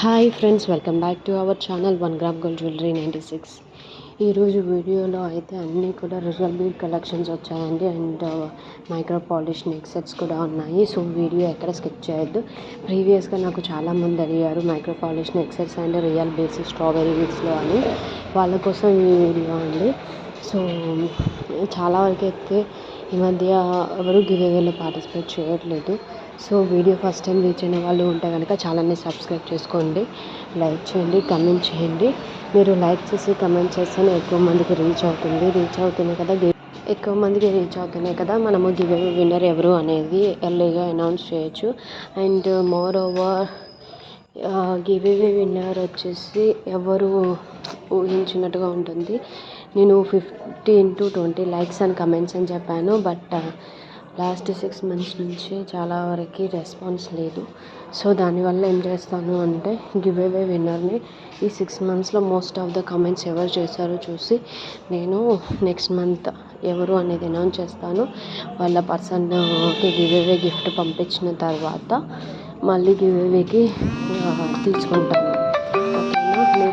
Hi friends, welcome back to our channel 1 gram gold jewellery 96. ఈరోజు వీడియోలో అయితే అన్నీ కూడా రిజల్ బీడ్ కలెక్షన్స్ వచ్చాయండి. And micro polish neck sets కూడా ఉన్నాయి. సో వీడియో ఎక్కడ స్కిప్ చేయొద్దు. ప్రీవియస్గా నాకు చాలామంది అడిగారు micro polish neck sets and real basic strawberry బీడ్స్లో అని. వాళ్ళ కోసం ఈ వీడియో అండి. సో చాలా వరకు అయితే ఈ మధ్య ఎవరు గివ్ అవేలో పార్టిసిపేట్ చేయట్లేదు. So video first time reach అయిన వాళ్ళు ఉంటే కనుక ఛానల్ని సబ్స్క్రైబ్ చేసుకోండి, లైక్ చేయండి, కమెంట్ చేయండి. మీరు లైక్ చేసి కమెంట్ చేస్తేనే ఎక్కువ మందికి రీచ్ అవుతుంది కదా. ఎక్కువ మందికి రీచ్ అవుతున్నాయి కదా, మనము గివ్ అవే విన్నర్ ఎవరు అనేది ఎర్లీగా అనౌన్స్ చేయొచ్చు. And more over give away winner వచ్చేసి ఎవరు ఊహించినట్టుగా ఉంటుంది. నేను 15 to 20 లైక్స్ అండ్ కమెంట్స్ అని చెప్పాను. బట్ లాస్ట్ 6 months నుంచి చాలా వరకు రెస్పాన్స్ లేదు. సో దానివల్ల ఏం చేస్తాను అంటే గివ్ అవే విన్నర్ని ఈ 6 monthsలో మోస్ట్ ఆఫ్ ద కమెంట్స్ ఎవరు చేశారో చూసి నేను నెక్స్ట్ మంత్ ఎవరు అనేది అనౌన్స్ చేస్తాను. వాళ్ళ పర్సన్కి గివ్ అవే గిఫ్ట్ పంపించిన తర్వాత మళ్ళీ గివ్ అవేకి తీసుకుంటాను. ఓకేనా.